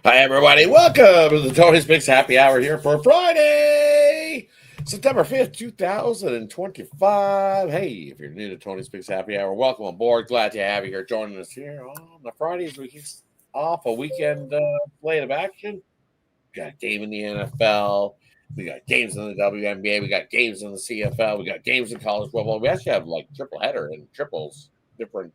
Hi, everybody. Welcome to the Tony Speaks Happy Hour here for Friday, September 5th, 2025. Hey, if you're new to Tony Speaks Happy Hour, welcome aboard. Glad to have you here joining us here on the Fridays. We kick off a weekend slate of action. We got a game in the NFL. We got games in the WNBA. We got games in the CFL. We got games in college football. We actually have like triple header and triples, different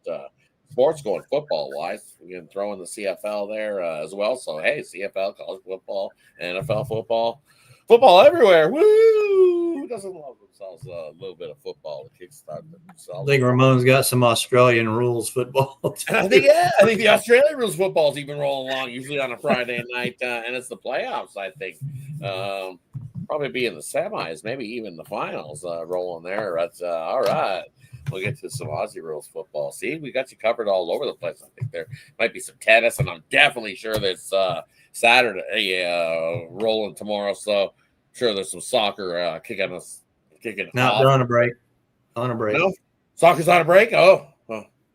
sports going football wise. We can throw in the CFL there as well. So hey, CFL, college football, NFL football, football everywhere. Woo! Who doesn't love themselves a little bit of football to kickstart themselves? I think Ramon's got some Australian rules football. I think the Australian rules football is even rolling along, usually on a Friday night, and it's the playoffs. I think probably be in the semis, maybe even the finals rolling there. That's all right. We'll get to some Aussie rules football. See, we got you covered all over the place. I think there might be some tennis, and I'm definitely sure there's Saturday rolling tomorrow. So I'm sure there's some soccer kicking off. They're on a break. No? Soccer's on a break? Oh.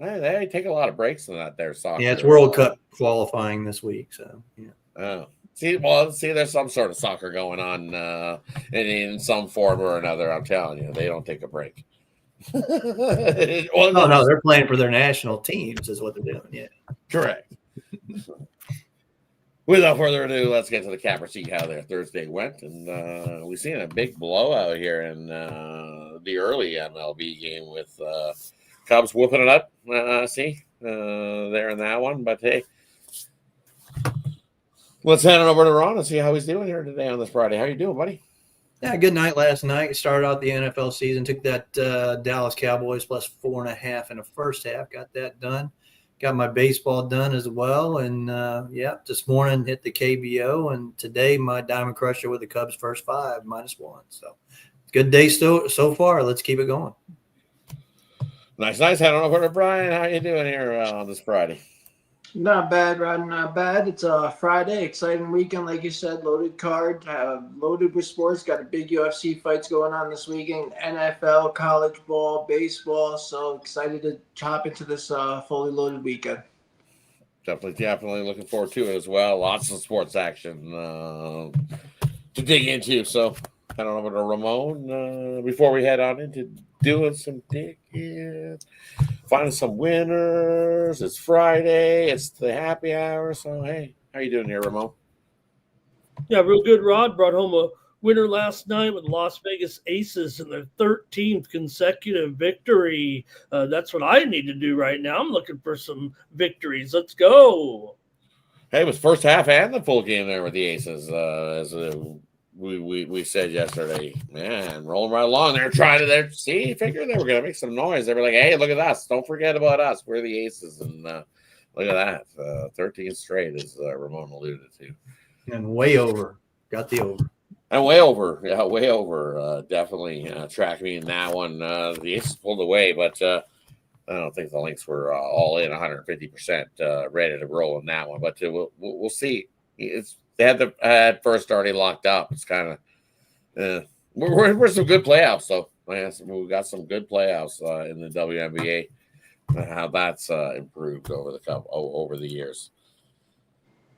They take a lot of breaks in that there soccer. Yeah, it's World Cup qualifying this week. So, yeah. Oh. See, there's some sort of soccer going on in some form or another. I'm telling you, they don't take a break. No, they're playing for their national teams is what they're doing. Yeah, correct. Without further ado, let's get to the camera, see how their Thursday went, and we've seen a big blowout here in the early MLB game with Cubs whooping it up. There in that one, but hey, let's hand it over to Ron and see how he's doing here today on this Friday. How you doing, buddy? Yeah, good night last night. Started out the NFL season. Took that Dallas Cowboys plus 4.5 in the first half. Got that done. Got my baseball done as well. And, this morning hit the KBO. And today my Diamond Crusher with the Cubs first 5 -1. So good day so far. Let's keep it going. Nice. Head on over to Brian. How you doing here on this Friday? Not bad, Rod. Not bad. It's a Friday, exciting weekend, like you said. Loaded card, loaded with sports. Got a big UFC fights going on this weekend. NFL, college ball, baseball. So excited to chop into this fully loaded weekend. Definitely looking forward to it as well. Lots of sports action to dig into. So head on over to Ramon before we head on into doing some digging, finding some winners. It's Friday. It's the happy hour. So, hey, how you doing here, Ramon? Yeah, real good, Rod. Brought home a winner last night with Las Vegas Aces in their 13th consecutive victory. That's what I need to do right now. I'm looking for some victories. Let's go. Hey, it was first half and the full game there with the Aces. As we said yesterday, man, rolling right along. They're trying to figure they were going to make some noise. They were like, hey, look at us. Don't forget about us. We're the Aces. And look at that. 13 straight, as Ramon alluded to. And way over. Got the over. And way over. Yeah, way over. Definitely tracked me in that one. The Aces pulled away, but I don't think the Lynx were all in 150% ready to roll in that one. But we'll see. They had the first already locked up. It's kind of we're some good playoffs, though. We got some good playoffs in the WNBA. How that's improved over the years.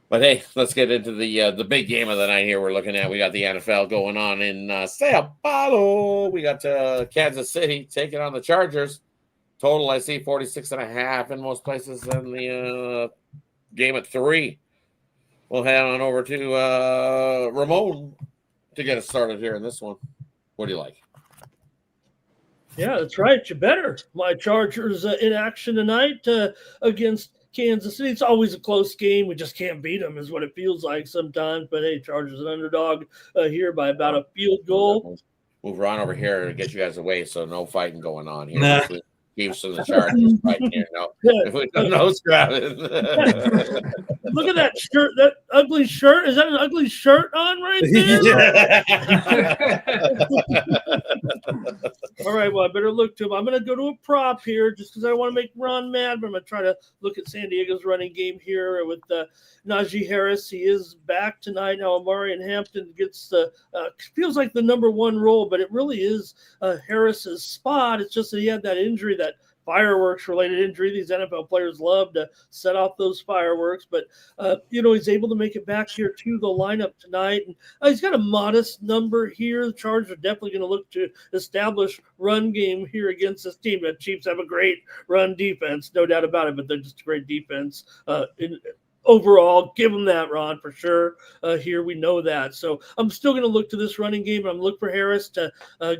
But hey, let's get into the big game of the night here. We're looking at. We got the NFL going on in Sao Paulo. We got Kansas City taking on the Chargers. Total, I see 46.5 in most places, and the game at 3. We'll head on over to Ramon to get us started here in this one. What do you like? Yeah, that's right. You better. My Chargers in action tonight against Kansas City. It's always a close game. We just can't beat them is what it feels like sometimes. But, hey, Chargers an underdog here by about a field goal. Move Ron over here and get you guys away so no fighting going on here. Nah. Chiefs and the Chargers right here. No scrapping. Look at that shirt, that ugly shirt. Is that an ugly shirt on right there? All right, well, I better look to him. I'm going to go to a prop here just because I want to make Ron mad, but I'm going to try to look at San Diego's running game here with Najee Harris. He is back tonight. Now, Amari and Hampton gets feels like the number 1 role, but it really is Harris's spot. It's just that he had that injury that fireworks-related injury. These NFL players love to set off those fireworks, but he's able to make it back here to the lineup tonight. And he's got a modest number here. The Chargers are definitely going to look to establish run game here against this team. The Chiefs have a great run defense, no doubt about it, but they're just a great defense overall. Give them that, Ron, for sure. Here we know that. So I'm still going to look to this running game. I'm going to look for Harris to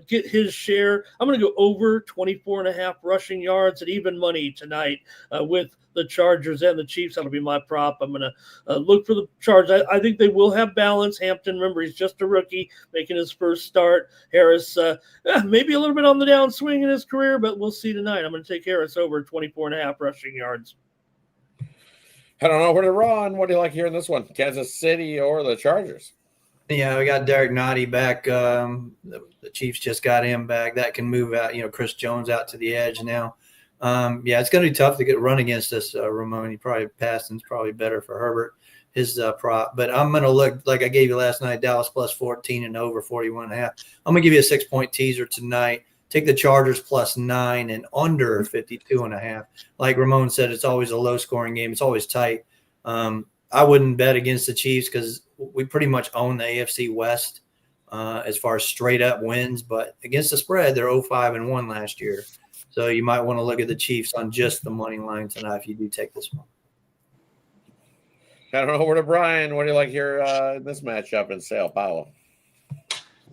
get his share. I'm going to go over 24.5 rushing yards at even money tonight with the Chargers and the Chiefs. That'll be my prop. I'm going to look for the Chargers. I think they will have balance. Hampton, remember, he's just a rookie making his first start. Harris, maybe a little bit on the downswing in his career, but we'll see tonight. I'm going to take Harris over 24.5 rushing yards. I don't know where to run. What do you like here in this one? Kansas City or the Chargers? Yeah, we got Derek Nottie back. The Chiefs just got him back. That can move out. Chris Jones out to the edge now. It's going to be tough to get run against this, Ramon. He probably passing's probably better for Herbert, his prop. But I'm going to look, like I gave you last night, Dallas plus 14 and over 41.5. I'm going to give you a 6-point teaser tonight. Take the Chargers plus 9 and under 52.5. Like Ramon said, it's always a low-scoring game. It's always tight. I wouldn't bet against the Chiefs because we pretty much own the AFC West as far as straight-up wins. But against the spread, they're 0-5-1 last year. So you might want to look at the Chiefs on just the money line tonight if you do take this one. I don't know where to Brian. What do you like here in this matchup in Sao Paulo?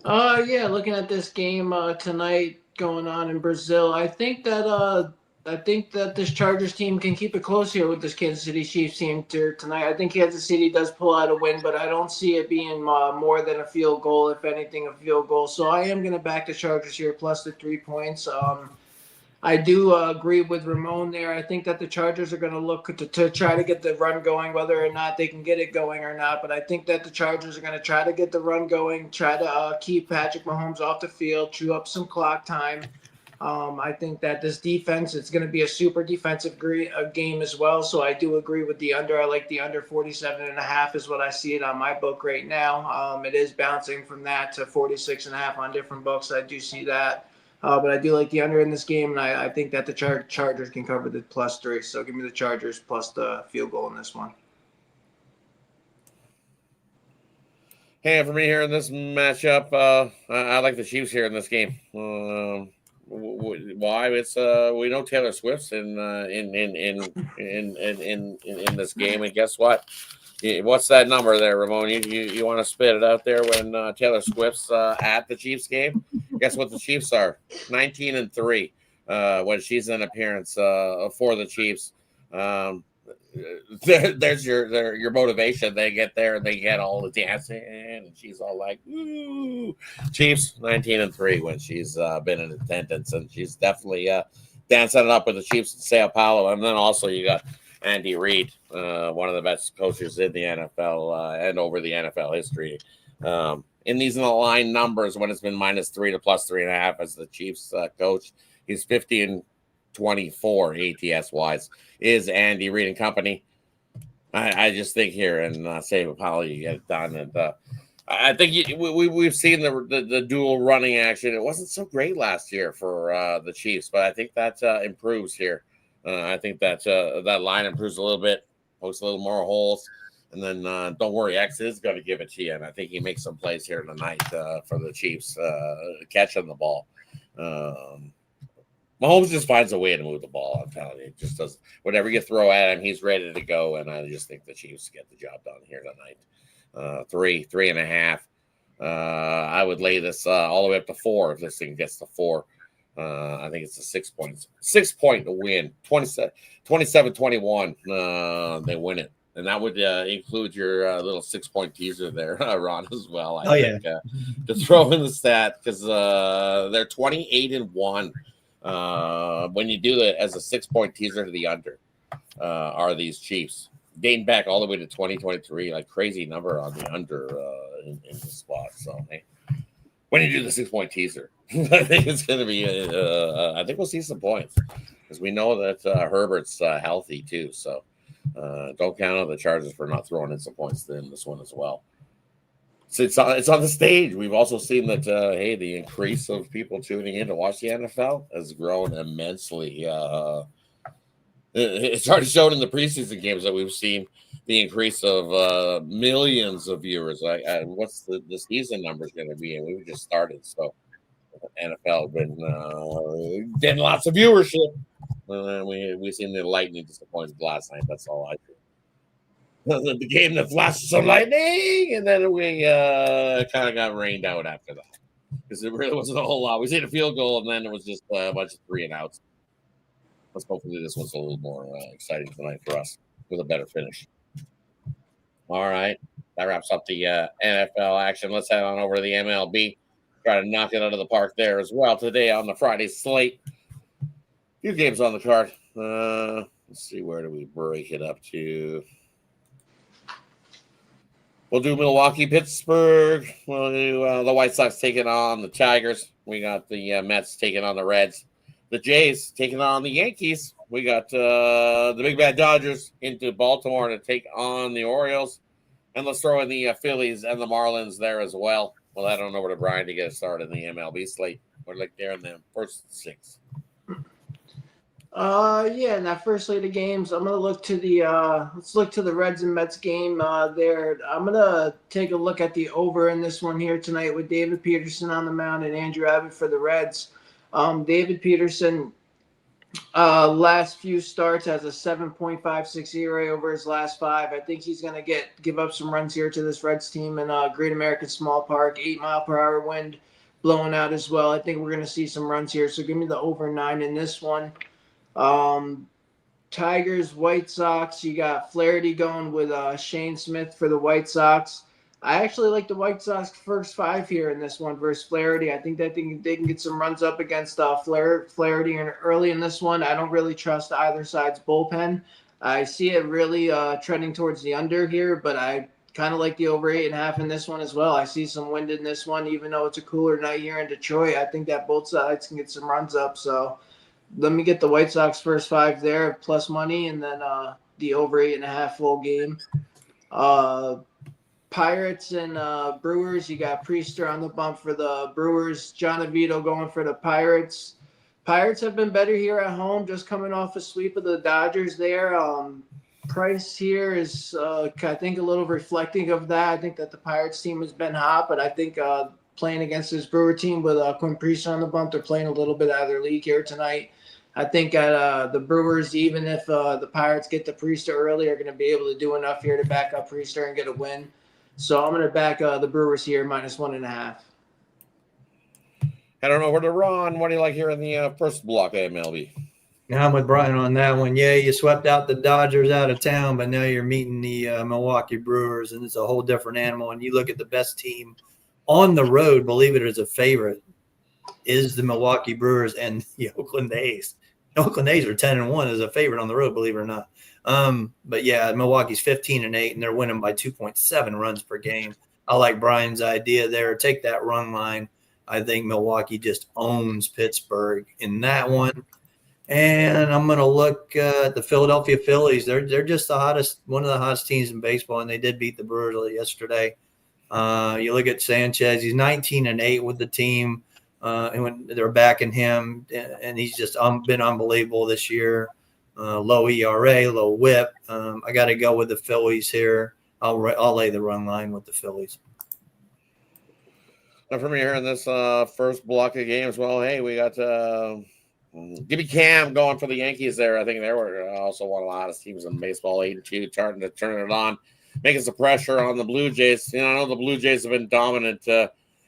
Looking at this game tonight going on in Brazil, I think that this Chargers team can keep it close here with this Kansas City Chiefs team tonight. I think Kansas City does pull out a win, but I don't see it being more than a field goal, if anything, a field goal. So I am going to back the Chargers here plus the 3 points. I do agree with Ramon there. I think that the Chargers are going to look to try to get the run going, whether or not they can get it going or not. But I think that the Chargers are going to try to get the run going, try to keep Patrick Mahomes off the field, chew up some clock time. I think that this defense, it's going to be a super defensive game as well. So I do agree with the under. I like the under 47.5 is what I see it on my book right now. It is bouncing from that to 46.5 on different books. I do see that. But I do like the under in this game, and I think that the Chargers can cover the plus 3. So give me the Chargers plus the field goal in this one. Hey, for me here in this matchup, I like the Chiefs here in this game. Why? It's we know Taylor Swift's in this game, and guess what? What's that number there, Ramon? You want to spit it out there when Taylor Swift's at the Chiefs game? Guess what the Chiefs are? 19-3 when she's in appearance for the Chiefs. There's your motivation. They get there and they get all the dancing, and she's all like, "Ooh!" Chiefs 19-3 when she's been in attendance, and she's definitely dancing it up with the Chiefs in Sao Paulo. And then also you got Andy Reid, one of the best coaches in the NFL and over the NFL history. In these line numbers, when it's been -3 to plus 3.5 as the Chiefs coach, he's 50-24 ATS wise. Is Andy Reid and company? I just think here in Sao Paulo you get it done, and I think we've seen the dual running action. It wasn't so great last year for the Chiefs, but I think that improves here. I think that that line improves a little bit, pokes a little more holes, and then don't worry, X is going to give it to you, and I think he makes some plays here tonight for the Chiefs catching the ball. Mahomes just finds a way to move the ball. I'm telling you, just does whatever you throw at him, he's ready to go, and I just think the Chiefs get the job done here tonight. 3.5. I would lay this all the way up to 4 if this thing gets to 4. I think it's a 6 points. 6 point win. 27-21. They win it. And that would include your little 6 point teaser there, Ron, as well. I think, to throw in the stat because they're 28-1. When you do that as a 6 point teaser to the under, are these Chiefs dating back all the way to 2023, like crazy number on the under in the spot. So hey, when you do the 6 point teaser, I think it's going to be. I think we'll see some points because we know that Herbert's healthy too. So don't count on the Chargers for not throwing in some points in this one as well. it's on the stage. We've also seen that the increase of people tuning in to watch the NFL has grown immensely. It's already shown in the preseason games that we've seen the increase of millions of viewers. What's the season numbers going to be? And we've just started, so NFL been getting lots of viewership. We seen the lightning disappointed last night. That's all I do. The game that flashed some lightning, and then we kind of got rained out after that because it really wasn't a whole lot. We seen a field goal, and then it was just a bunch of 3 and outs. Let's hopefully this one's a little more exciting tonight for us with a better finish. All right, that wraps up the NFL action. Let's head on over to the MLB. Try to knock it out of the park there as well today on the Friday slate. Few games on the card. Let's see, where do we break it up to? We'll do Milwaukee, Pittsburgh. We'll do the White Sox taking on the Tigers. We got the Mets taking on the Reds. The Jays taking on the Yankees. We got the Big Bad Dodgers into Baltimore to take on the Orioles. And let's throw in the Phillies and the Marlins there as well. Well, I don't know where to Brian to get us started in the MLB slate. We're like there in the first 6. In that first slate of games, I'm gonna look to the let's look to the Reds and Mets game there. I'm gonna take a look at the over in this one here tonight with David Peterson on the mound and Andrew Abbott for the Reds. David Peterson, last few starts has a 7.56 ERA over his last 5. I think he's gonna give up some runs here to this Reds team in Great American Small Park. 8-mile-per-hour wind blowing out as well. I think we're gonna see some runs here. So give me the over 9 in this one. Tigers, White Sox, you got Flaherty going with Shane Smith for the White Sox. I actually like the White Sox first 5 here in this one versus Flaherty. I think that they can get some runs up against Flaherty early in this one. I don't really trust either side's bullpen. I see it really trending towards the under here, but I kind of like the over 8.5 in this one as well. I see some wind in this one, even though it's a cooler night here in Detroit. I think that both sides can get some runs up, so let me get the White Sox first 5 there, plus money, and then the over 8.5 full game. Pirates and Brewers, you got Priester on the bump for the Brewers. John Avito going for the Pirates. Pirates have been better here at home, just coming off a sweep of the Dodgers there. Price here is, I think, a little reflecting of that. I think that the Pirates team has been hot, but I think playing against this Brewer team with Quinn Priester on the bump, they're playing a little bit out of their league here tonight. I think the Brewers, even if the Pirates get the Priester early, are going to be able to do enough here to back up Priester and get a win. So I'm going to back the Brewers here minus 1.5. Head on over to Ron. What do you like here in the first block of MLB? Now I'm with Brian on that one. Yeah, you swept out the Dodgers out of town, but now you're meeting the Milwaukee Brewers, and it's a whole different animal. And you look at the best team on the road, believe it, as a favorite, is the Milwaukee Brewers and the Oakland A's. The Oakland A's are 10-1 as a favorite on the road, believe it or not. But yeah, Milwaukee's 15-8, and they're winning by 2.7 runs per game. I like Brian's idea there. Take that run line. I think Milwaukee just owns Pittsburgh in that one. And I'm going to look at the Philadelphia Phillies. They're just one of the hottest teams in baseball, and they did beat the Brewers yesterday. You look at Sanchez; he's 19-8 with the team, and when they're backing him, and he's just been unbelievable this year. Low ERA, low WHIP. I got to go with the Phillies here. I'll lay the run line with the Phillies. Now for me here in this first block of games, well, hey, we got give me Cam going for the Yankees there. I think they were also one of the hottest teams in baseball, 8-2, starting to turn it on, making some pressure on the Blue Jays. You know, I know the Blue Jays have been dominant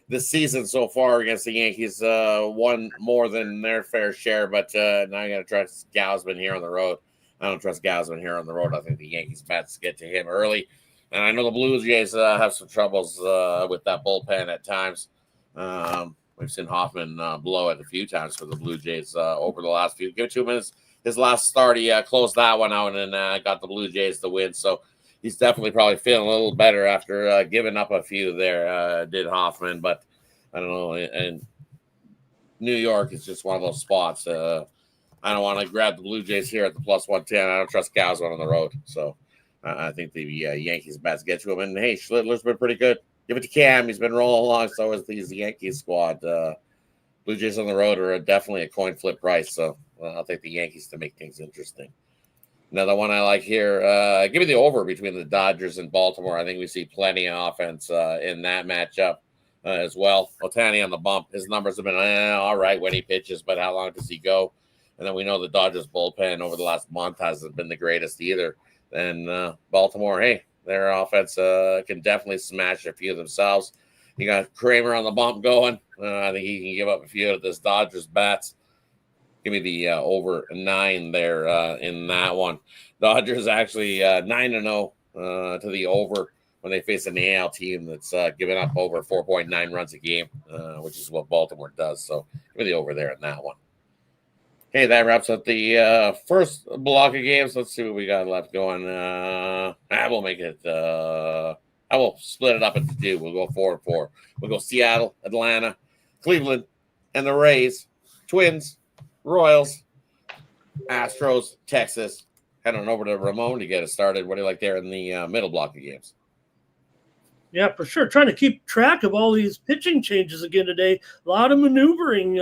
this season so far against the Yankees, won more than their fair share, but now I got to trust Gausman here on the road. I don't trust Gausman here on the road. I think the Yankees bats get to him early. And I know the Blue Jays have some troubles with that bullpen at times. We've seen Hoffman blow it a few times for the Blue Jays over the last few. Give it 2 minutes. His last start, he closed that one out and got the Blue Jays the win. So he's definitely probably feeling a little better after giving up a few there, did Hoffman. But I don't know. And New York is just one of those spots. I don't want to grab the Blue Jays here at the plus 110. I don't trust Gausman on the road. So I think the Yankees bats get to him. And, hey, Schlittler's been pretty good. give it to Cam. He's been rolling along. So is the Yankees squad. Blue Jays on the road are definitely a coin flip price. So I'll take the Yankees to make things interesting. Another one I like here. Give me the over between the Dodgers and Baltimore. I think we see plenty of offense in that matchup as well. Ohtani on the bump. His numbers have been all right when he pitches, but how long does he go? And then we know the Dodgers bullpen over the last month hasn't been the greatest either. And Baltimore, hey, their offense can definitely smash a few of themselves. You got Kramer on the bump going. I think he can give up a few of this Dodgers bats. Give me the over 9 there in that one. Dodgers actually 9-0 to the over when they face an AL team that's giving up over 4.9 runs a game, which is what Baltimore does. So give me the over there in that one. Okay, that wraps up the first block of games. Let's see what we got left going. I will make it. I will split it up into 2. We'll go 4 and 4. We'll go Seattle, Atlanta, Cleveland, and the Rays, Twins, Royals, Astros, Texas. Head on over to Ramon to get us started. What do you like there in the middle block of games? Yeah, for sure. Trying to keep track of all these pitching changes again today. A lot of maneuvering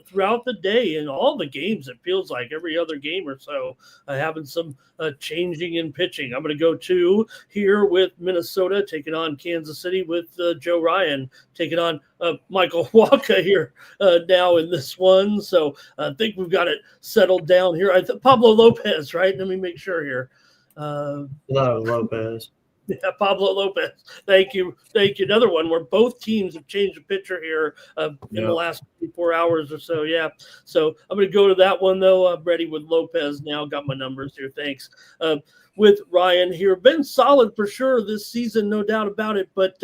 throughout the day in all the games. It feels like every other game or so having some changing in pitching. I'm going to go 2 here with Minnesota taking on Kansas City with Joe Ryan taking on Michael Wacha here now in this one. So I think we've got it settled down here. Pablo Lopez, right? Let me make sure here. Lopez. Yeah, Pablo Lopez. Thank you. Another one where both teams have changed the pitcher here in the last 24 hours or so. Yeah. So I'm going to go to that one, though. I'm ready with Lopez now. Got my numbers here. Thanks. With Ryan here. Been solid for sure this season, no doubt about it. But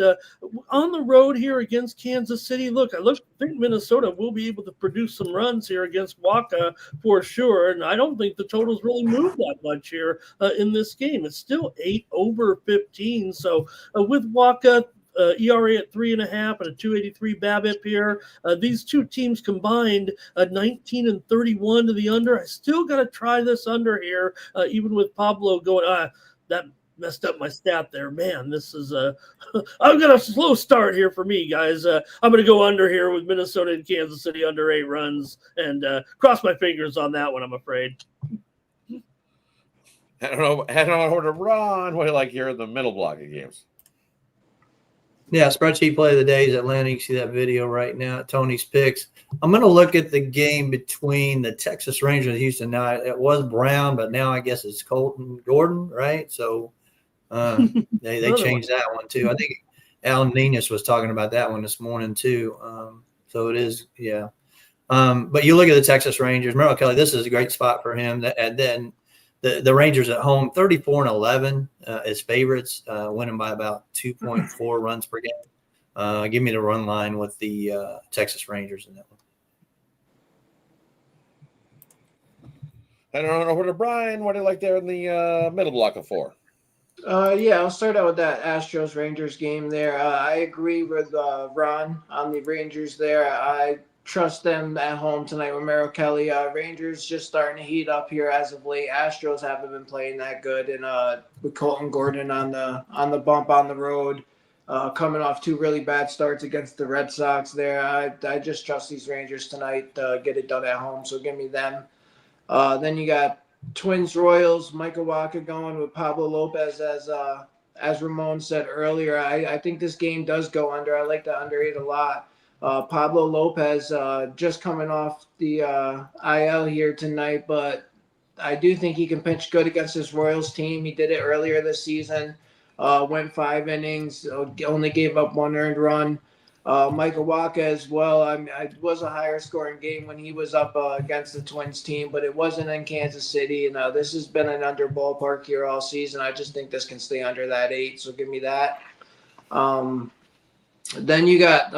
on the road here against Kansas City, I think Minnesota will be able to produce some runs here against Wacha for sure. And I don't think the totals really moved that much here in this game. It's still 8 over 15. So with Wacha, ERA at 3.5 and a 283 BABIP here. These two teams combined 19 and 31 to the under. I still got to try this under here, even with Pablo going. That messed up my stat there, man. This is I've got a slow start here for me, guys. I'm going to go under here with Minnesota and Kansas City under 8 runs, and cross my fingers on that one. I'm afraid. I don't know. Head on over to Ron. What do you like here in the middle block of games? Yeah, spreadsheet play of the day is Atlanta. You can see that video right now at Tony's Picks. I'm going to look at the game between the Texas Rangers and Houston. Now, it was Brown, but now I guess it's Colton Gordon, right? So they changed that one too. I think Alan Nenes was talking about that one this morning too. So it is, yeah. But you look at the Texas Rangers. Merrill Kelly, this is a great spot for him. And then the Rangers at home, 34-11 as favorites, winning by about 2.4 runs per game. Give me the run line with the Texas Rangers in that one. I don't know over to Brian. What do you like there in the middle block of 4? Yeah, I'll start out with that Astros-Rangers game there. I agree with Ron on the Rangers there. I trust them at home tonight with Merrill Kelly. Rangers just starting to heat up here as of late. Astros haven't been playing that good, and with Colton Gordon on the bump on the road, coming off 2 really bad starts against the Red Sox there. I just trust these Rangers tonight to get it done at home, so give me them. Then you got Twins Royals, Michael Wacha going with Pablo Lopez as Ramon said earlier. I think this game does go under. I like the under 8 a lot. Pablo Lopez just coming off the IL here tonight, but I do think he can pitch good against this Royals team. He did it earlier this season, went 5 innings, only gave up 1 earned run. Michael Wacha as well. It was a higher scoring game when he was up against the Twins team, but it wasn't in Kansas City. And this has been an under ballpark here all season. I just think this can stay under that 8, so give me that. Then you got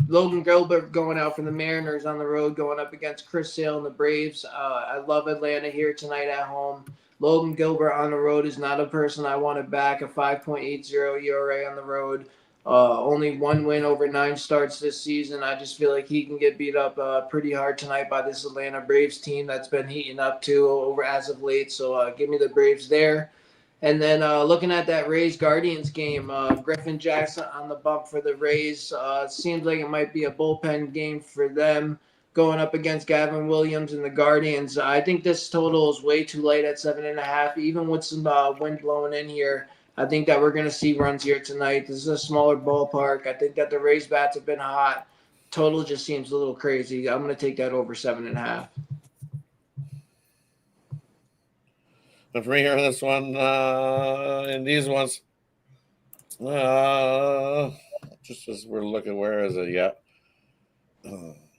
Logan Gilbert going out for the Mariners on the road, going up against Chris Sale and the Braves. I love Atlanta here tonight at home. Logan Gilbert on the road is not a person I wanted back. A 5.80 ERA on the road. Only 1 win over 9 starts this season. I just feel like he can get beat up pretty hard tonight by this Atlanta Braves team that's been heating up too over as of late. So give me the Braves there. And then looking at that Rays Guardians game, Griffin Jackson on the bump for the Rays. Seems like it might be a bullpen game for them going up against Gavin Williams and the Guardians. I think this total is way too late at 7.5, even with some wind blowing in here. I think that we're going to see runs here tonight. This is a smaller ballpark. I think that the Rays bats have been hot. Total just seems a little crazy. I'm going to take that over 7.5. And for me here in this one, in these ones, just as we're looking, where is it? Yeah.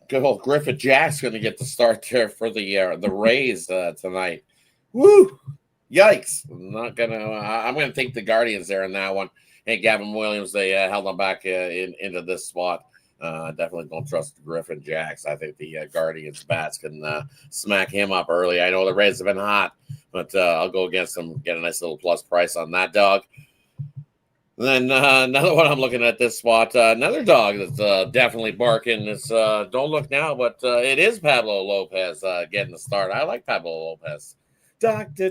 Good old Griffin Jack's going to get the start there for the Rays tonight. Woo! Yikes! I'm gonna take the Guardians there in that one. Hey, Gavin Williams, they held them back into this spot. Definitely don't trust Griffin Jacks. I think the Guardians bats can smack him up early. I know the Rays have been hot, but I'll go against them, get a nice little plus price on that dog. And then another one I'm looking at this spot, another dog that's definitely barking. It's don't look now, but it is Pablo Lopez getting the start. I like Pablo Lopez. Doctor,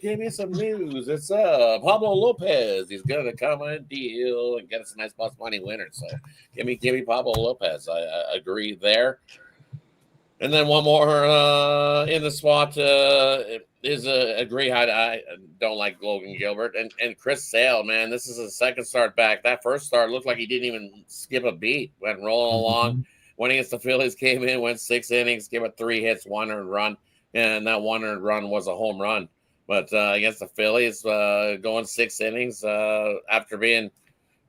give me some news. It's Pablo Lopez. He's gonna come and deal and get us a nice plus money winner. So give me Pablo Lopez. I agree there. And then one more in the spot is agree. I don't like Logan Gilbert and Chris Sale. Man, this is his second start back. That first start looked like he didn't even skip a beat. Went rolling along. Went against the Phillies, came in, went 6 innings, gave it 3 hits, 1 earned run. And that 1 earned run was a home run. But against the Phillies, going 6 innings after being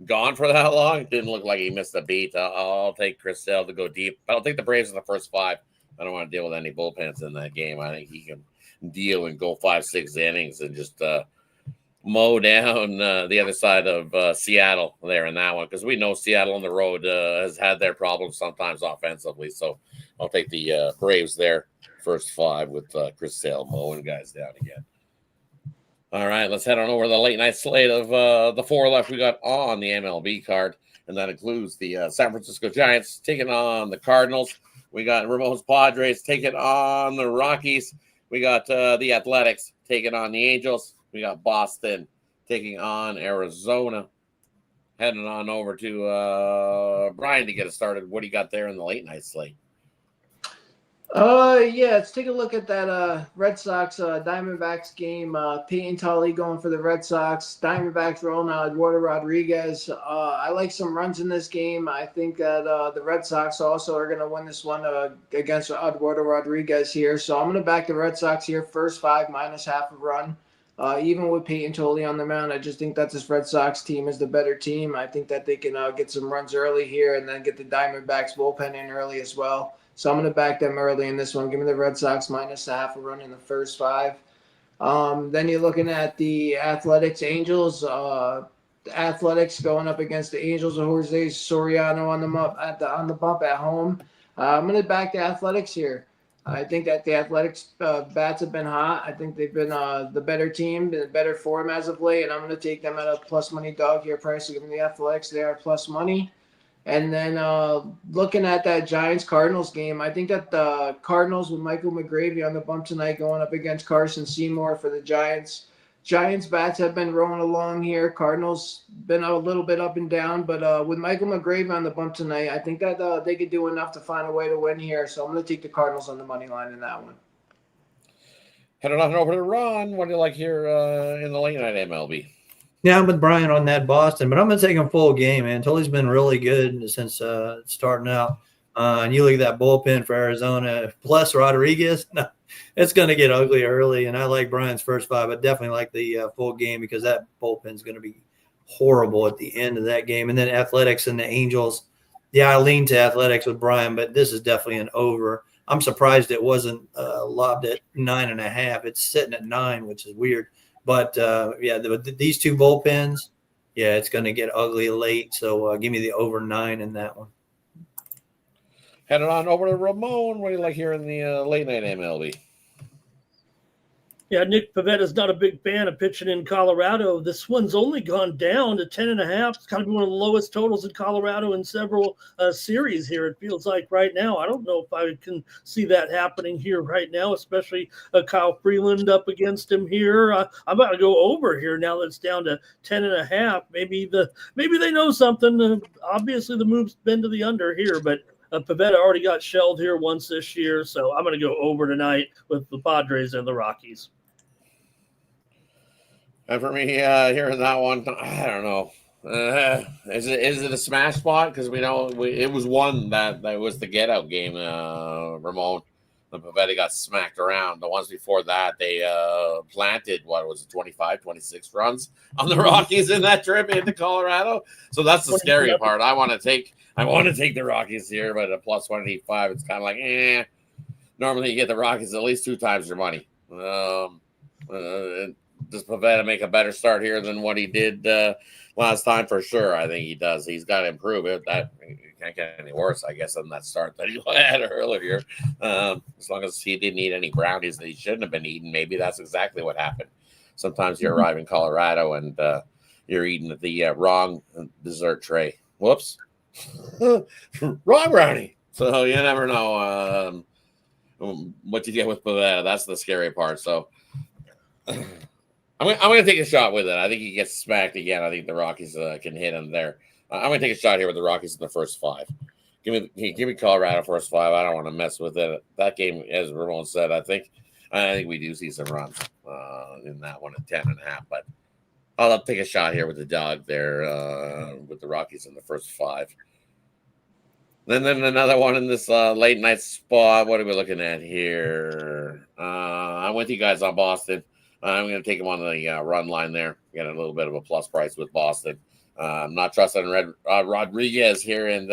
gone for that long, it didn't look like he missed a beat. I'll take Chris Sale to go deep. But I'll take the Braves in the first 5. I don't want to deal with any bullpens in that game. I think he can deal and go 5-6 innings and just mow down the other side of Seattle there in that one. Because we know Seattle on the road has had their problems sometimes offensively. So I'll take the Braves there. First 5 with Chris Sale mowing guys down again. All right, let's head on over to the late night slate of the 4 left we got on the MLB card, and that includes the San Francisco Giants taking on the Cardinals. We got Ramon's Padres taking on the Rockies. We got the Athletics taking on the Angels. We got Boston taking on Arizona. Heading on over to Brian to get us started. What do you got there in the late night slate? Yeah, let's take a look at that Red Sox Diamondbacks game. Peyton Tully going for the Red Sox. Diamondbacks rolling out Eduardo Rodriguez. I like some runs in this game. I think that the Red Sox also are going to win this one against Eduardo Rodriguez here. So I'm going to back the Red Sox here. First 5 minus half a run. Even with Peyton Tully on the mound, I just think that this Red Sox team is the better team. I think that they can get some runs early here and then get the Diamondbacks bullpen in early as well. So I'm going to back them early in this one. Give me the Red Sox minus a half a run in the first 5. Then you're looking at the Athletics Angels. The Athletics going up against the Angels of Jose Soriano on the bump at home. I'm going to back the Athletics here. I think that the Athletics bats have been hot. I think they've been the better team, the better form as of late, and I'm going to take them at a plus money dog here price. So give me the Athletics. They are plus money. And then looking at that Giants-Cardinals game, I think that the Cardinals with Michael McGravy on the bump tonight going up against Carson Seymour for the Giants. Giants bats have been rolling along here. Cardinals been a little bit up and down, but with Michael McGravy on the bump tonight, I think that they could do enough to find a way to win here. So I'm going to take the Cardinals on the money line in that one. Heading on over to Ron. What do you like here in the late night MLB? Yeah, I'm with Brian on that Boston, but I'm going to take him full game, man. Tully's been really good since starting out. And you look at that bullpen for Arizona, plus Rodriguez, no, it's going to get ugly early. And I like Brian's first 5, but definitely like the full game because that bullpen is going to be horrible at the end of that game. And then Athletics and the Angels. Yeah, I lean to Athletics with Brian, but this is definitely an over. I'm surprised it wasn't lobbed at 9.5. It's sitting at 9, which is weird. But, these 2 bullpens, yeah, it's going to get ugly late. So give me the over 9 in that one. Heading on over to Ramon. What do you like here in the late night MLB? Yeah, Nick Pavetta's not a big fan of pitching in Colorado. This one's only gone down to 10.5. It's got to be one of the lowest totals in Colorado in several series here. It feels like right now. I don't know if I can see that happening here right now, especially Kyle Freeland up against him here. I'm about to go over here now that it's down to 10.5. Maybe they know something. Obviously, the move's been to the under here, but Pavetta already got shelled here once this year, so I'm going to go over tonight with the Padres and the Rockies. And for me, here in that one, I don't know. Is it a smash spot? Because we know it was one that was the get out game. Ramon, the Pavetta got smacked around. The ones before that, they planted 25, 26 runs on the Rockies in that trip into Colorado. So that's the scary part. I want to take the Rockies here, but at plus 185, it's kind of like Normally, you get the Rockies at least 2 times your money. Does Pavetta make a better start here than what he did last time? For sure, I think he does. He's got to improve it. That can't get any worse, I guess, than that start that he had earlier. As long as he didn't eat any brownies that he shouldn't have been eating, maybe that's exactly what happened. Sometimes you arrive in Colorado and you're eating the wrong dessert tray. Whoops, wrong brownie. So you never know what you get with Pavetta. That's the scary part. So. I'm going to take a shot with it. I think he gets smacked again. I think the Rockies can hit him there. I'm going to take a shot here with the Rockies in the first 5. Give me Colorado first 5. I don't want to mess with it. That game, as Ramon said, I think we do see some runs in that one at 10.5. But I'll take a shot here with the dog there with the Rockies in the first 5. Then another one in this late night spot. What are we looking at here? I'm with you guys on Boston. I'm going to take him on the run line there. Get a little bit of a plus price with Boston. I'm not trusting Rodriguez here in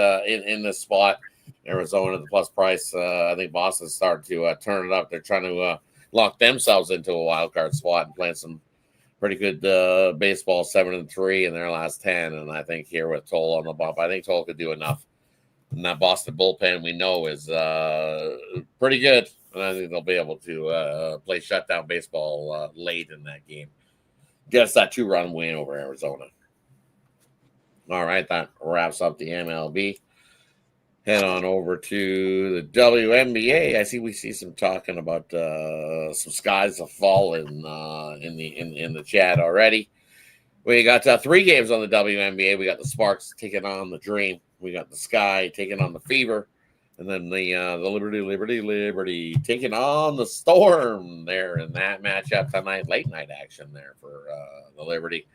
this spot. Arizona, the plus price. I think Boston's starting to turn it up. They're trying to lock themselves into a wild card spot and playing some pretty good baseball, 7-3 in their last 10. And I think here with Toll on the bump, I think Toll could do enough. And that Boston bullpen we know is pretty good. And I think they'll be able to play shutdown baseball late in that game. Get us that 2-run win over Arizona. All right, that wraps up the MLB. Head on over to the WNBA. I see we see some talking about some skies have fallen in the chat already. We got 3 games on the WNBA. We got the Sparks taking on the Dream. We got the Sky taking on the Fever. And then the Liberty taking on the Storm there in that matchup tonight. Late night action there for the Liberty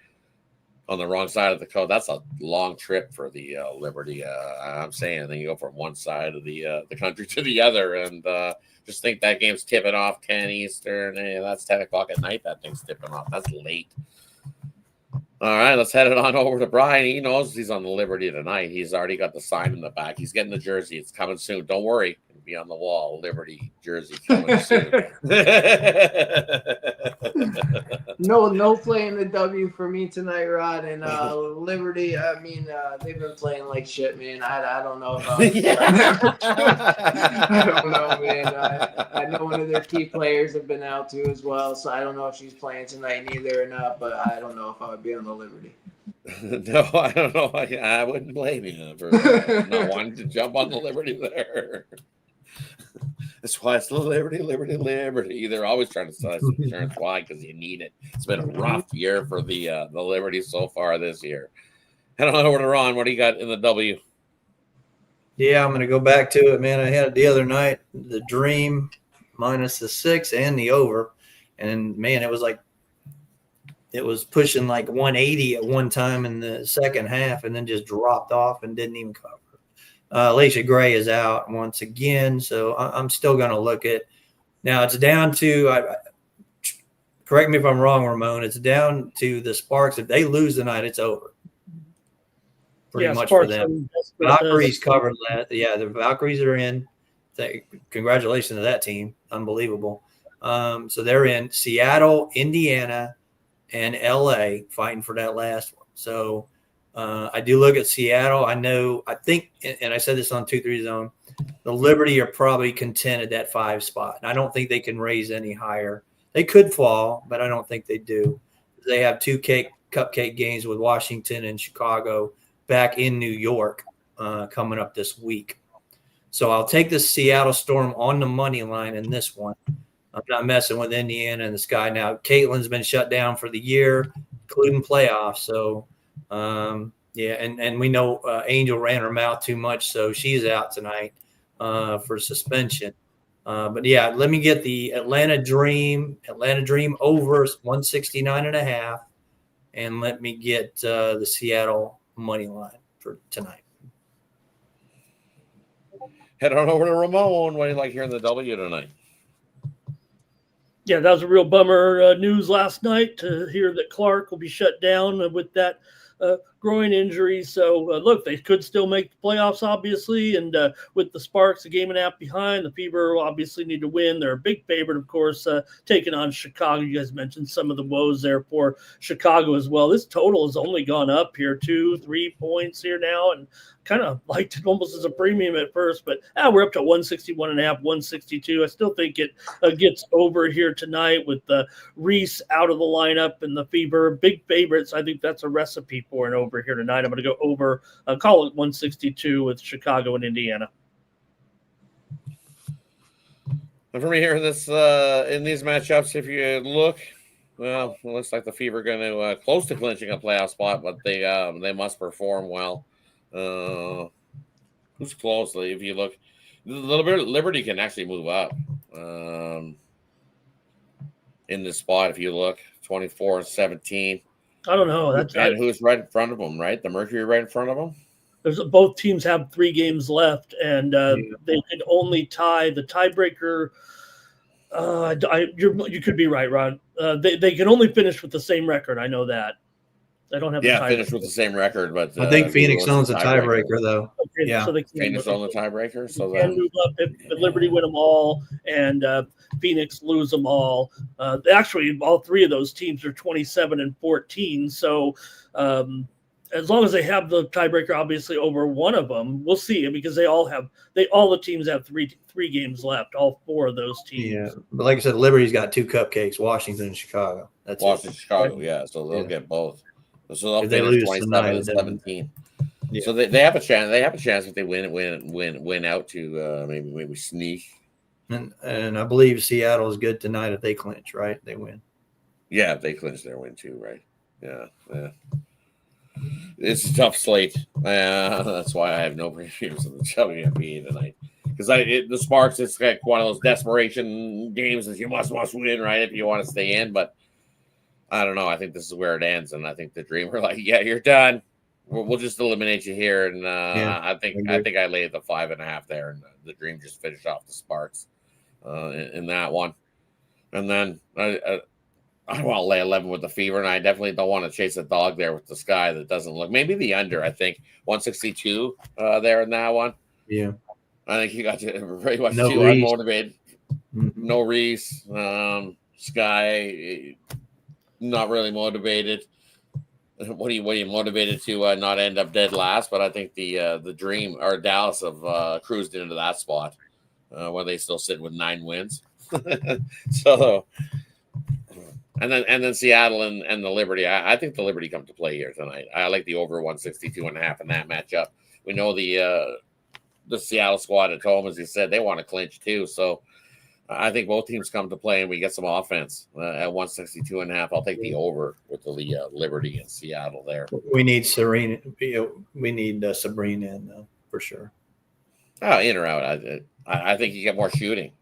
on the wrong side of the coast. That's a long trip for the Liberty. I'm saying then you go from one side of the country to the other, and just think that game's tipping off 10 Eastern. That's 10 o'clock at night. That thing's tipping off. That's late. All right, let's head it on over to Brian. He knows he's on the Liberty tonight. He's already got the sign in the back. He's getting the jersey. It's coming soon. Don't worry. It'll be on the wall. Liberty jersey coming soon. No playing the W for me tonight, Rod. And Liberty, I mean, they've been playing like shit, man. I don't know about I don't know, man. I know one of their key players have been out too as well, so I don't know if she's playing tonight either or not, but I don't know if I would be on the Liberty. No, I don't know. I wouldn't blame you for not wanting to jump on the Liberty there. That's why it's the Liberty. They're always trying to sell some insurance. Why? Because you need it. It's been a rough year for the Liberty so far this year. Head on over to Ron. What do you got in the W? Yeah, I'm going to go back to it, man. I had it the other night, the Dream minus the 6 and the over. And, man, it was pushing like 180 at one time in the second half and then just dropped off and didn't even cover. Alicia Gray is out once again, so I'm still going to look at – now it's down to correct me if I'm wrong, Ramon, it's down to the Sparks. If they lose tonight, it's over. Pretty much Sparks for them. Valkyries covered that. Yeah, the Valkyries are in. Congratulations to that team. Unbelievable. So they're in Seattle, Indiana, and LA fighting for that last one. So I do look at Seattle. I think, and I said this on 2-3 Zone, the Liberty are probably content at that 5 spot. And I don't think they can raise any higher They could fall, but I don't think they do. They have two cupcake games with Washington and Chicago back in New York coming up this week. So I'll take the Seattle Storm on the money line in this one. I'm not messing with Indiana and the Sky. Now, Caitlin's been shut down for the year, including playoffs. So, yeah, and we know Angel ran her mouth too much, so she's out tonight for suspension. But, yeah, let me get the Atlanta Dream over 169.5, and let me get the Seattle money line for tonight. Head on over to Ramon. What do you like hearing the W tonight? Yeah, that was a real bummer news last night to hear that Clark will be shut down with that groin injury. So, look, they could still make the playoffs, obviously. And with the Sparks a game and a half behind, the Fever will obviously need to win. They're a big favorite, of course, taking on Chicago. You guys mentioned some of the woes there for Chicago as well. This total has only gone up here 2-3 points here now. And kind of liked it almost as a premium at first, but we're up to 161.5, 162. I still think it gets over here tonight with Reese out of the lineup and the Fever big favorites. I think that's a recipe for an over here tonight. I'm going to go over, call it 162 with Chicago and Indiana. And for me here in this in these matchups, if you look, well, it looks like the Fever are going to close to clinching a playoff spot, but they must perform well. Who's closely? If you look, a little bit, Liberty can actually move up in this spot. If you look, 24-17. I don't know. And who's right in front of them? Right, the Mercury right in front of them. Both teams have 3 games left, and they can only tie the tiebreaker. You could be right, Ron. They can only finish with the same record. I know that. I don't have finish with the same record, but I think Phoenix owns the tiebreaker, though. Okay, yeah, so Phoenix owns the tiebreaker, so they can move up if Liberty win them all and Phoenix lose them all. Actually, all 3 of those teams are 27-14. So as long as they have the tiebreaker, obviously over one of them, we'll see. Because all the teams have three games left. All 4 of those teams. Yeah, but like I said, Liberty's got 2 cupcakes: Washington and Chicago. That's Washington, Chicago. Right? Yeah, so they'll get both. So they'll finish finish 27-17. Yeah. So they have a chance. They have a chance if they win out to maybe sneak. And I believe Seattle is good tonight if they clinch. Right, they win. Yeah, if they clinch, their win too. Right. Yeah. It's a tough slate. That's why I have no previews of the WNBA tonight. Because the Sparks, it's like one of those desperation games that you must win, right, if you want to stay in. But I don't know. I think this is where it ends, and I think the Dream are like, yeah, you're done. We'll just eliminate you here, and I think I laid the 5.5 there, and the Dream just finished off the Sparks in that one. And then I want to lay 11 with the Fever, and I definitely don't want to chase a dog there with the Sky that doesn't look. Maybe the under. I think 162 there in that one. Yeah, I think you got to pretty much no too Reese. Unmotivated. Mm-hmm. No Reese. Sky. Not really motivated. What are you motivated to not end up dead last? But I think the Dream or Dallas have cruised into that spot where they still sit with 9 wins. So, and then Seattle and the Liberty. I think the Liberty come to play here tonight. I like the over 162.5 in that matchup. We know the Seattle squad at home, as you said, they want to clinch too. So I think both teams come to play and we get some offense at 162.5. I'll take the over with the Liberty and Seattle there. We need Serena. We need Sabrina in for sure. In or out. I think you get more shooting.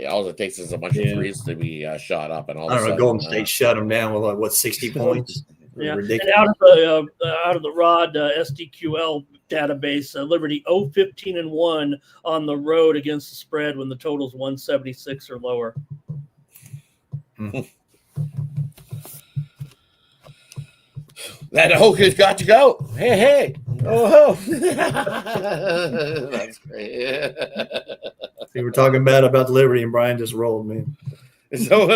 All it takes is a bunch of threes to be shot up, and all. I don't know. Golden State shut them down with 60 points. Yeah, ridiculous. And out of the Rod SDQL database, Liberty 0-15-1 on the road against the spread when the total's 176 or lower. That Oak has got to go. Hey. Oh. That's great. We were talking bad about Liberty, and Brian just rolled me. So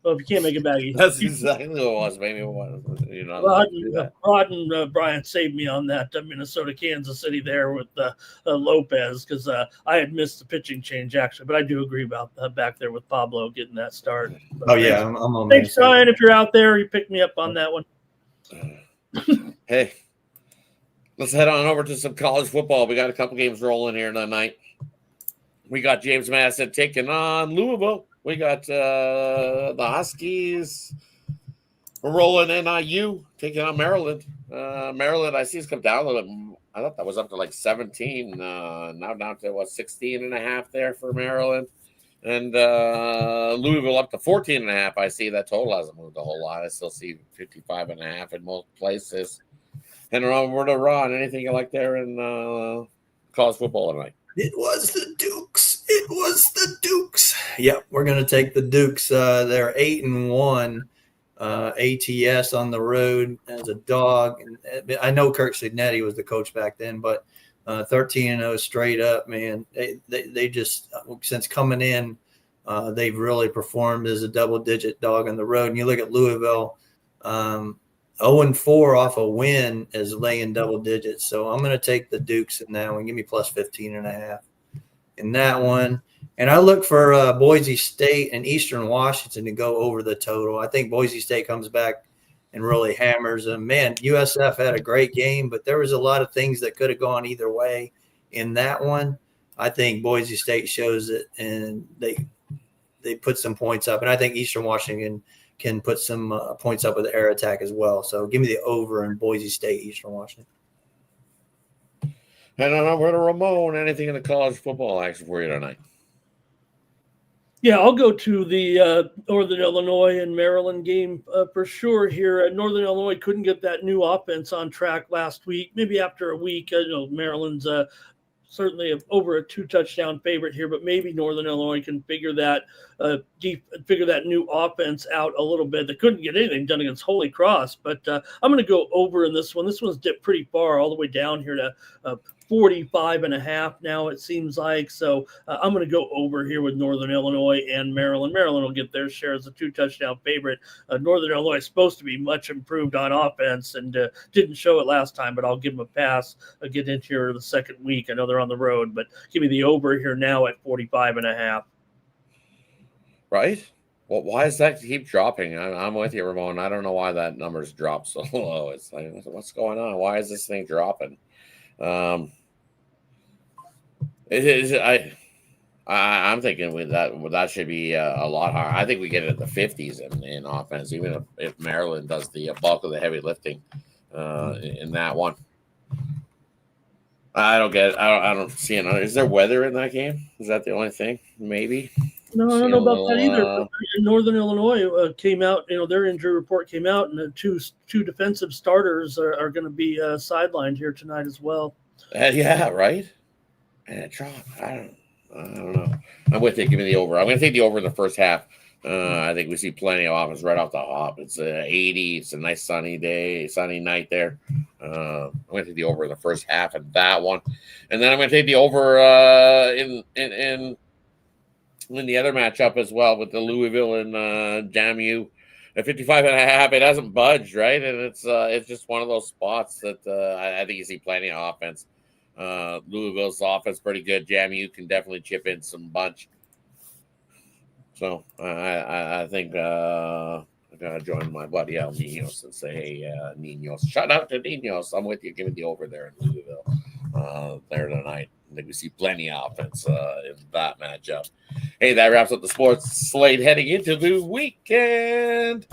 Well, if you can't make it back, That's exactly what it was. Maybe it was. You're not allowed to do that. Rod and Brian saved me on that Minnesota Kansas City there with Lopez because I had missed the pitching change actually, but I do agree about back there with Pablo getting that start. Oh yeah, I'm on Thanks, Ryan. If you're out there, you picked me up on that one. Hey, let's head on over to some college football. We got a couple games rolling here tonight. We got James Madison taking on Louisville. We got the Huskies rolling NIU taking on Maryland. Maryland, I see, it's come down a little bit. I thought that was up to like 17. Now down to 16 and a half there for Maryland. And Louisville up to 14 and a half. I see that total hasn't moved a whole lot. I still see 55 and a half in most places. And over to Ron, anything you like there in college football tonight? It was the Dukes. It was the Dukes. Yep, we're going to take the Dukes. They're 8-1 ATS on the road as a dog. And I know Kirk Signetti was the coach back then, but 13-0 straight up, man. They just, since coming in, they've really performed as a double-digit dog on the road. And you look at Louisville, 0-4 off a win is laying double digits. So I'm going to take the Dukes in that one. Give me plus 15.5 in that one. And I look for Boise State and Eastern Washington to go over the total. I think Boise State comes back and really hammers them. Man, USF had a great game, but there was a lot of things that could have gone either way in that one. I think Boise State shows it, and they put some points up. And I think Eastern Washington can put some points up with the air attack as well. So give me the over in Boise State, Eastern Washington. And over to Ramon. Anything in the college football action for you tonight? Yeah, I'll go to the Northern Illinois and Maryland game for sure here. Northern Illinois couldn't get that new offense on track last week. Maybe after a week, Maryland's certainly over a 2-touchdown favorite here, but maybe Northern Illinois can figure that new offense out a little bit. They couldn't get anything done against Holy Cross, but I'm going to go over in this one. This one's dipped pretty far, all the way down here to 45.5 now, it seems like. So I'm going to go over here with Northern Illinois and Maryland. Maryland will get their share as a 2-touchdown favorite. Northern Illinois is supposed to be much improved on offense and didn't show it last time, but I'll give them a pass. I'll get into here the second week. I know they're on the road, but give me the over here now at 45.5. Right? Well, why does that keep dropping? I'm with you, Ramon. I don't know why that number's dropped so low. It's like, what's going on? Why is this thing dropping? I'm thinking with that should be a lot higher. I think we get it at the 50s in offense, even if Maryland does the bulk of the heavy lifting in that one. I don't get it. I don't see it. Is there weather in that game? Is that the only thing? Maybe. No, I don't know about that either. Northern Illinois came out, their injury report came out, and the two defensive starters are going to be sidelined here tonight as well. Yeah, right. And it dropped. I don't know. I'm with you. Give me the over. I'm going to take the over in the first half. I think we see plenty of offense right off the hop. It's 80. It's a nice sunny night there. I'm going to take the over in the first half of that one, and then I'm going to take the over in the other matchup as well with the Louisville and JAMU at 55.5. It hasn't budged, right? And it's just one of those spots that I think you see plenty of offense. Louisville's offense pretty good. JAMU can definitely chip in some bunch. So I think I'm gonna join my buddy Al Ninos and say, hey, Ninos, shout out to Ninos. I'm with you. Give me the over there in Louisville there tonight. I think we see plenty of offense in that matchup. Hey, that wraps up the sports slate heading into the weekend.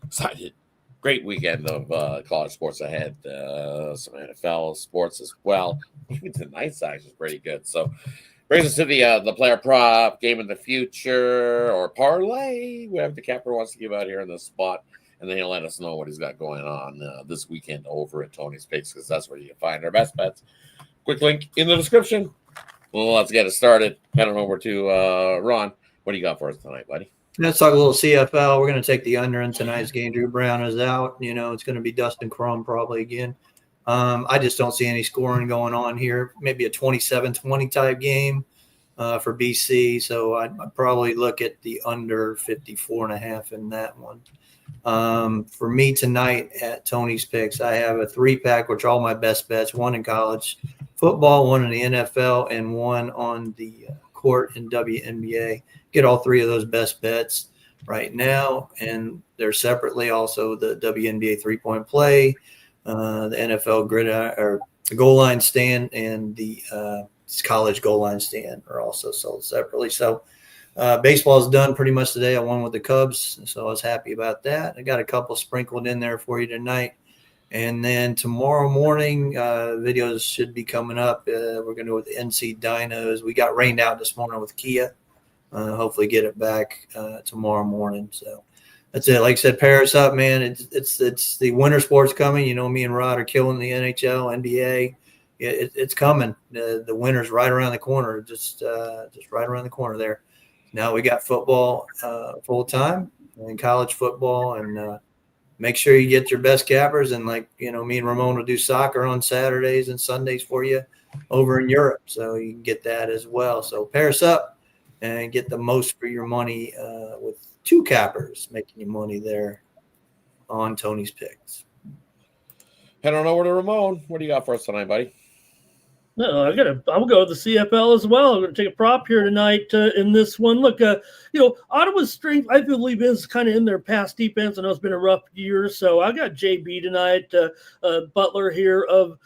Excited. Great weekend of college sports ahead. Some NFL sports as well. Even tonight's action is pretty good. So brings us to the player prop, game of the future, or parlay. We have the capper wants to give out here in this spot, and then he'll let us know what he's got going on this weekend over at Tony's Picks, because that's where you can find our best bets. Quick link in the description. Well, let's get it started. Head on over to Ron. What do you got for us tonight, buddy? Let's talk a little CFL. We're going to take the under in tonight's game. Drew Brown is out. It's going to be Dustin Crum probably again. I just don't see any scoring going on here. Maybe a 27-20 type game. for BC. So I'd probably look at the under 54.5 in that one. For me tonight at Tony's Picks, I have a 3-pack, which are all my best bets, one in college football, one in the NFL, and one on the court in WNBA. Get all 3 of those best bets right now, and they're separately also the WNBA 3-point play, the NFL gridiron or the goal line stand, and the college goal line stand are also sold separately. So baseball is done pretty much today. I won with the Cubs, so I was happy about that. I got a couple sprinkled in there for you tonight. And then tomorrow morning, videos should be coming up. We're going to do with the NC Dinos. We got rained out this morning with Kia. Hopefully get it back tomorrow morning. So that's it. Like I said, Paris up, man. It's the winter sports coming. You know, me and Rod are killing the NHL, NBA. It's coming. The winter's right around the corner. Just right around the corner there. Now we got football full time and college football, and make sure you get your best cappers. And like, you know, me and Ramon will do soccer on Saturdays and Sundays for you over in Europe. So you can get that as well. So Paris up and get the most for your money with 2 cappers, making you money there on Tony's Picks. Head on over to Ramon. What do you got for us tonight, buddy? No, I'm gonna go with the CFL as well. I'm gonna take a prop here tonight in this one. Look, Ottawa's strength, I believe, is kind of in their pass defense. I know it's been a rough year, so I got JB tonight. Butler here of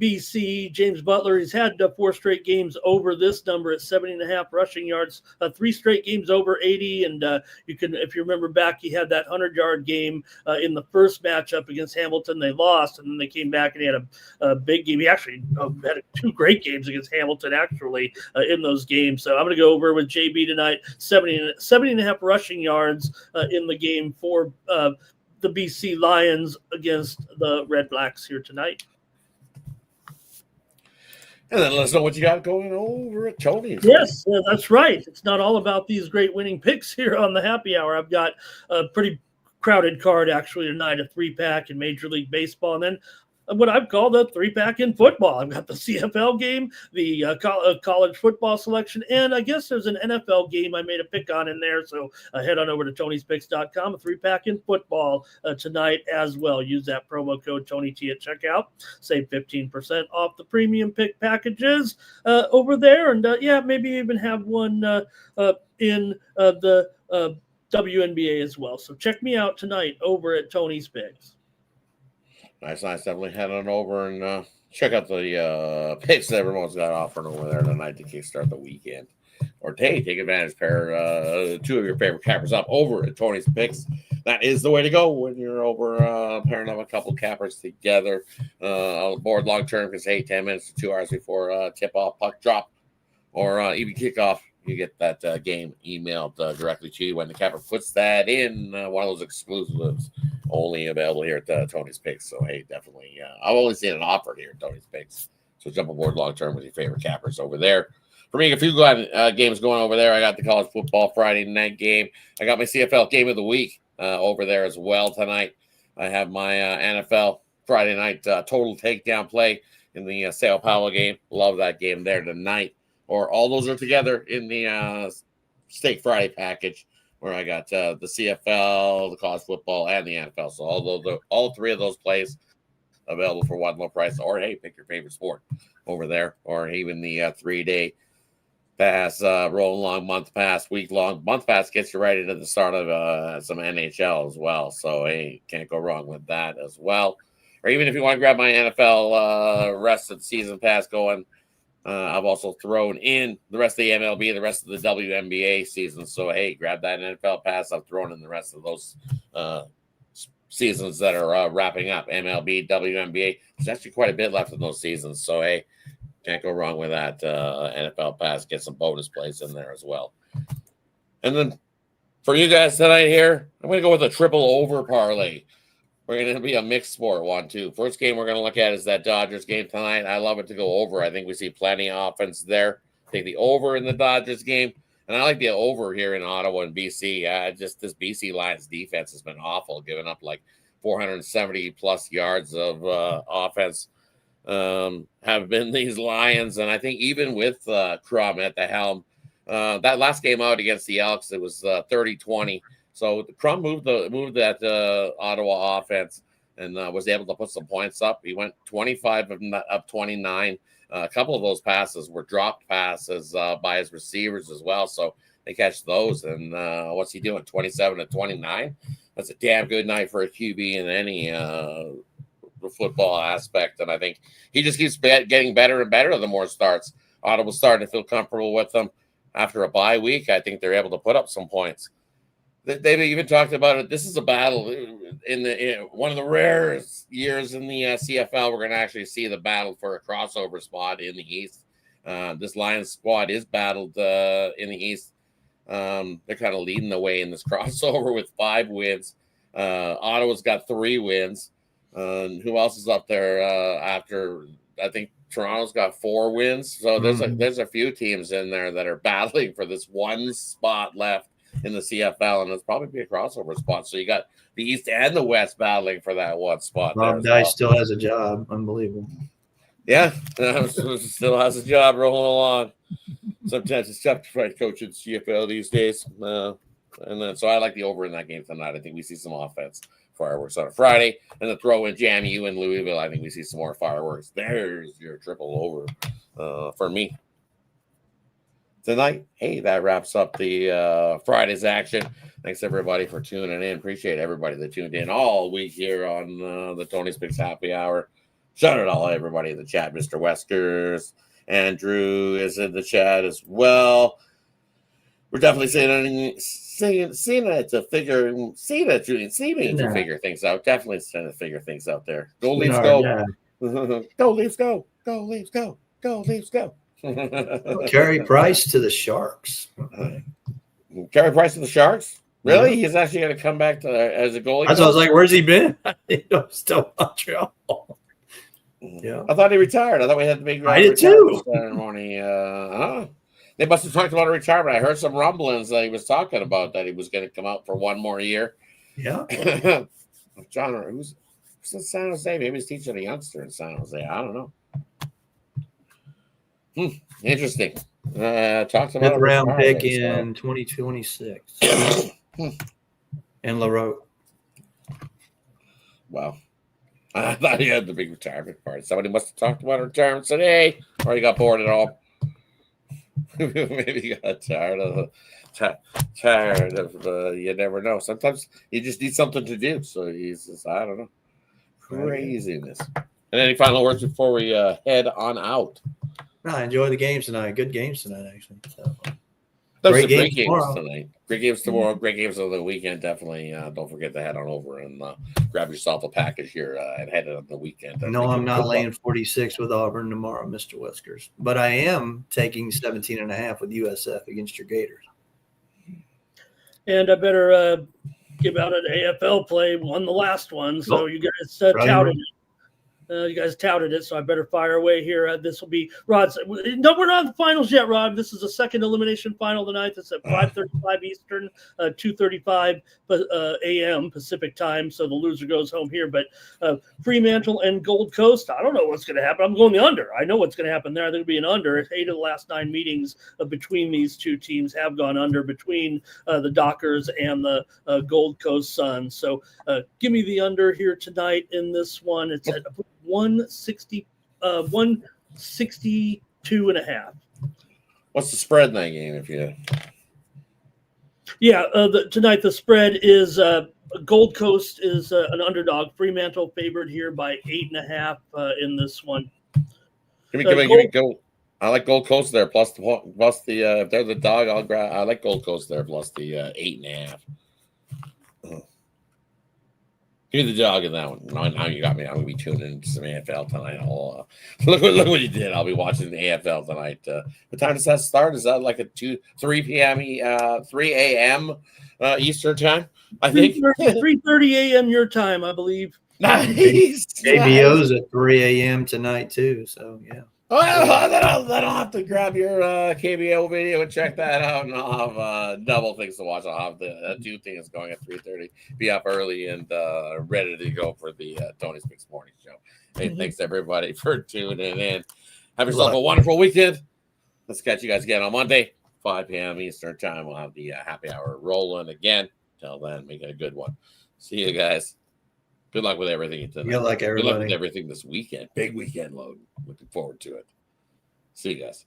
BC, James Butler. He's had 4 straight games over this number at 70.5 rushing yards. 3 straight games over 80, and you can, if you remember back, he had that 100-yard game in the first matchup against Hamilton. They lost, and then they came back and he had a big game. He actually had 2 great games against Hamilton, actually, in those games. So I'm going to go over with JB tonight, 70.5 rushing yards in the game for the BC Lions against the Red Blacks here tonight. And then let us know what you got going over at Tony's. Yes, that's right. It's not all about these great winning picks here on the happy hour. I've got a pretty crowded card actually tonight, a 3-pack in Major League Baseball, and then what I've called a 3-pack in football. I've got the CFL game, the college football selection, and I guess there's an NFL game I made a pick on in there. So head on over to Tony'sPicks.com, a 3-pack in football tonight as well. Use that promo code TonyT at checkout. Save 15% off the premium pick packages over there. And maybe even have one in the WNBA as well. So check me out tonight over at Tony's Picks. Nice. Definitely head on over and check out the picks that everyone's got offering over there tonight to kickstart the weekend. Or hey, take advantage, pair 2 of your favorite cappers up over at Tony's Picks. That is the way to go when you're over pairing up a couple cappers together on board long term. Because 10 minutes to 2 hours before tip off, puck drop, or even kickoff, you get that game emailed directly to you when the capper puts that in one of those exclusives only available here at Tony's Picks. So, hey, definitely. I've only seen an offer here at Tony's Picks. So jump aboard long term with your favorite cappers over there. For me, a few games going over there. I got the college football Friday night game. I got my CFL game of the week over there as well tonight. I have my NFL Friday night total takedown play in the Sao Paulo game. Love that game there tonight. Or all those are together in the Steak Friday package, where I got the CFL, the college football, and the NFL. So all 3 of those plays available for one low price. Or hey, pick your favorite sport over there. Or even the 3-day pass, roll along, month pass, week long. Month pass gets you right into the start of some NHL as well. So hey, can't go wrong with that as well. Or even if you want to grab my NFL rest of the season pass going. I've also thrown in the rest of the MLB, the rest of the WNBA season. So, hey, grab that NFL pass. I've thrown in the rest of those seasons that are wrapping up. MLB, WNBA. There's actually quite a bit left in those seasons. So, hey, can't go wrong with that NFL pass. Get some bonus plays in there as well. And then for you guys tonight here, I'm going to go with a triple over parlay. We're going to be a mixed sport one, too. First game we're going to look at is that Dodgers game tonight. I love it to go over. I think we see plenty of offense there. Take the over in the Dodgers game. And I like the over here in Ottawa and BC. Just this BC Lions defense has been awful, giving up like 470-plus yards of offense have been these Lions. And I think even with Crum at the helm, that last game out against the Elks, it was 30-20. So Crum moved that Ottawa offense and was able to put some points up. He went 25 of 29. A couple of those passes were dropped passes by his receivers as well. So they catch those. And what's he doing? 27 to 29. That's a damn good night for a QB in any football aspect. And I think he just keeps getting better and better the more starts. Ottawa's starting to feel comfortable with them. After a bye week, I think they're able to put up some points. They've even talked about it. This is a battle in one of the rarest years in the CFL. We're going to actually see the battle for a crossover spot in the East. This Lions squad is battled in the East. They're kind of leading the way in this crossover with 5 wins. Ottawa's got 3 wins. Who else is up there after? I think Toronto's got 4 wins. So there's a few teams in there that are battling for this one spot left in the CFL, and it's probably be a crossover spot. So you got the East and the West battling for that one spot. Rob Dice still has a job. Unbelievable. Yeah, still has a job rolling along. Sometimes it's tough to find coaching CFL these days. And then so I like the over in that game tonight. I think we see some offense. Fireworks on a Friday, and the throw in JMU in Louisville. I think we see some more fireworks. There's your triple over for me tonight. Hey, that wraps up the Friday's action. Thanks everybody for tuning in. Appreciate everybody that tuned in all week here on the Tony's Picks Happy Hour. Shout out all everybody in the chat. Mr. Weskers, Andrew is in the chat as well. We're definitely seeing it to figure things out. Definitely trying to figure things out there. Go Leafs, go! Yeah. Go Leafs, go! Go Leafs, go! Go Leafs, go! Carey Price to the Sharks. Carey Price to the Sharks? Really? Yeah. He's actually going to come back to as a goalie. I was like, "Where's he been?" Still Montreal. Yeah, I thought he retired. I thought we had the big I did too. Ceremony. They must have talked about a retirement. I heard some rumblings that he was talking about that he was going to come out for one more year. Yeah. John, who's in San Jose? Maybe he's teaching a youngster in San Jose. I don't know. Interesting. Talks about 5th round pick in 2026. And LaRoe. Wow. I thought he had the big retirement party. Somebody must have talked about retirement today, or he got bored at all. Maybe he got tired of you never know. Sometimes you just need something to do. So he's just, I don't know, craziness. And any final words before we head on out? No, I enjoy the games tonight. Good games tonight, actually. So. Great games tonight. Great games tomorrow. Great games over the weekend. Definitely don't forget to head on over and grab yourself a package here and head on the weekend. No, I'm not laying 46 with Auburn tomorrow, Mr. Whiskers. But I am taking 17.5 with USF against your Gators. And I better give out an AFL play. Won the last one, so you guys touted it. You guys touted it, so I better fire away here. This will be Rod's. No, we're not in the finals yet, Rod. This is the second elimination final tonight. That's at 5:35 Eastern, 2:35 a.m. Pacific time. So the loser goes home here. But Fremantle and Gold Coast, I don't know what's going to happen. I'm going the under. I know what's going to happen there. I think it'll be an under. 8 of the last 9 meetings between these two teams have gone under between the Dockers and the Gold Coast Suns. So give me the under here tonight in this one. It's at 162.5. What's the spread in that game? Tonight the spread is Gold Coast is an underdog. Fremantle favored here by 8.5 in this one. Give me Gold. I like Gold Coast there plus the if they're the dog, I like Gold Coast there plus the 8.5. Give me the dog in that one. Now you got me. I'm gonna be tuning into some AFL tonight. Look what you did. I'll be watching the AFL tonight. What time does that start? Is that like a 3 p.m. 3 a.m. Eastern time? I think 3:30 a.m. your time, I believe. Nice. JBO's at 3 a.m. tonight too. So yeah. Well, then I'll have to grab your KBO video and check that out, and I'll have double things to watch. I'll have the 2 things going at 3:30. Be up early and ready to go for the Tony's Picks Morning Show. Hey, thanks everybody for tuning in. Have yourself a wonderful weekend. Let's catch you guys again on Monday, 5 p.m. Eastern time. We'll have the happy hour rolling again. Till then, make it a good one. See you guys. Good luck with everything tonight. Good luck, everybody. Good luck with everything this weekend. Big weekend load. Looking forward to it. See you guys.